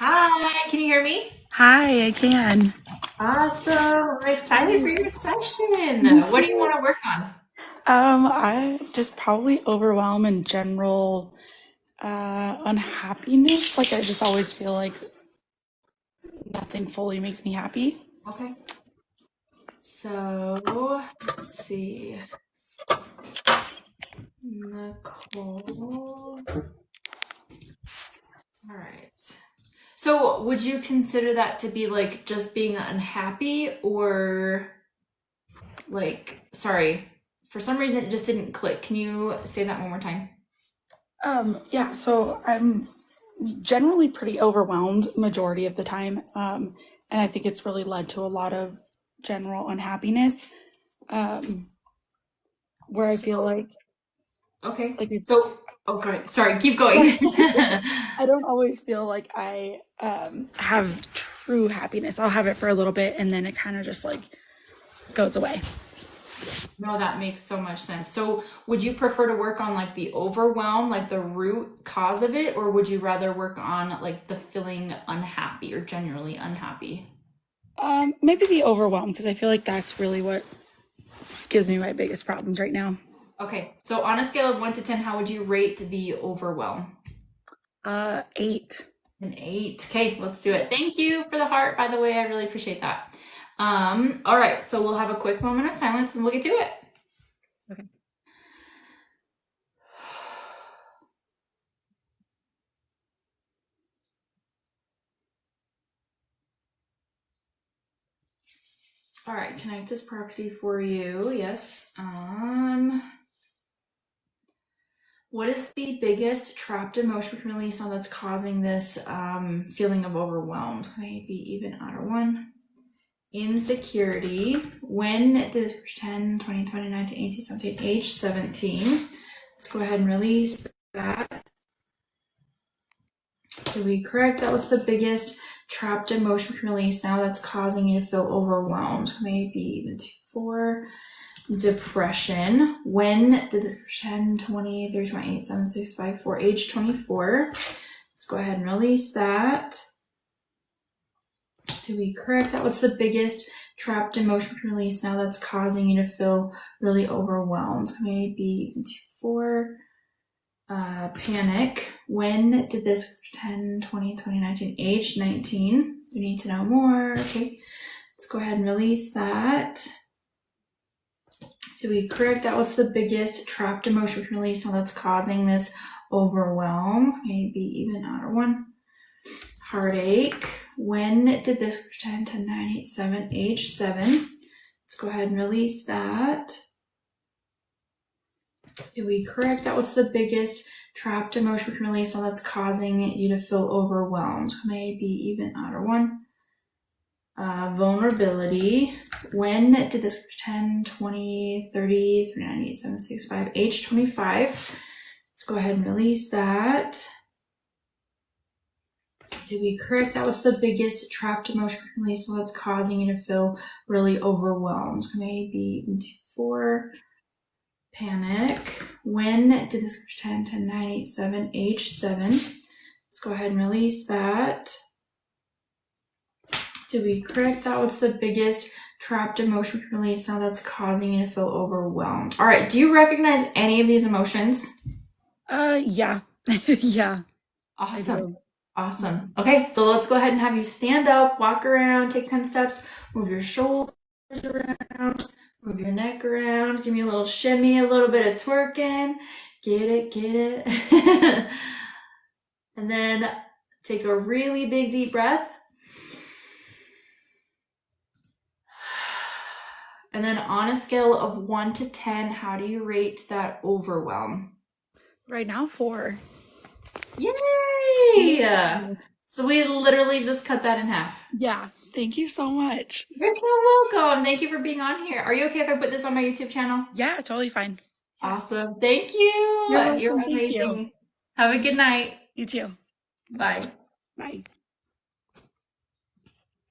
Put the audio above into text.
Hi, can you hear me? Hi, I can. Awesome. I'm excited for your Me session. What do you too. want to work on? I just probably overwhelm and general unhappiness. Like I just always feel like nothing fully makes me happy. Okay. So let's see. Nicole. All right. So would you consider that to be like just being unhappy or sorry, for some reason it just didn't click. Can you say that one more time? Yeah, so I'm generally pretty overwhelmed majority of the time. And I think it's really led to a lot of general unhappiness. Um, where I feel So, like okay. like it's So, okay. Sorry, keep yeah, going. I don't always feel like I have true happiness. I'll have it for a little bit and then it kind of just like goes away. No, that makes so much sense. So, would you prefer to work on like the overwhelm, like the root cause of it, or would you rather work on like the feeling unhappy or generally unhappy? Maybe the overwhelm because I feel like that's really what gives me my biggest problems right now. Okay, so on a scale of 1 to 10, how would you rate the overwhelm? 8. An 8. Okay, let's do it. Thank you for the heart, by the way. I really appreciate that. All right, so we'll have a quick moment of silence and we'll get to it. Okay. All right, connect this proxy for you. Yes. What is the biggest trapped emotion we can release on that's causing this feeling of overwhelmed? Maybe even outer one. Insecurity. When did this 10, 20, 20, 19, 18, 17, age 17? Let's go ahead and release that. Did we correct that? What's the biggest trapped emotion we can release now that's causing you to feel overwhelmed? Maybe even 2, 4. Depression. When did this 10, 20, 30, 28, 7, 6, 5, 4, age 24? Let's go ahead and release that. Did we correct that? What's the biggest trapped emotion release now that's causing you to feel really overwhelmed? Maybe even 2, 4. Panic. When did this 10, 20, 20, 19, age 19? You need to know more. Okay. Let's go ahead and release that. Did we correct that? What's the biggest trapped emotion we can release now that's causing this overwhelm? Maybe even outer one. Heartache. When did this 10, 10, 9, 8, 7, age 7? Let's go ahead and release that. Did we correct that? What's the biggest trapped emotion we can release now that's causing you to feel overwhelmed? Maybe even outer one. Vulnerability. When did this 10, 20, 30, 39, 8, 7, 6, 5, age 25? Let's go ahead and release that. Did we correct that? What's the biggest trapped emotion we can release that's causing you to feel really overwhelmed? Maybe even 2, 4. Panic. When did this 10, 10, 9, 8, 7, age 7? Let's go ahead and release that. Did we correct that? What's the biggest trapped emotion we can release now that's causing you to feel overwhelmed? All right. Do you recognize any of these emotions? Yeah. Yeah, I Awesome. do. Awesome. Okay. So let's go ahead and have you stand up, walk around, take 10 steps, move your shoulders around, move your neck around, give me a little shimmy, a little bit of twerking. Get it, get it. And then take a really big deep breath. And then on a scale of 1 to 10, how do you rate that overwhelm? Right now, 4. Yay! So we literally just cut that in half. Yeah, thank you so much. You're so welcome. Thank you for being on here. Are you okay if I put this on my YouTube channel? Yeah, totally fine. Yeah, Awesome. Thank you. you're You're welcome. Thank you. amazing. Have a good night. You too. Bye. Bye.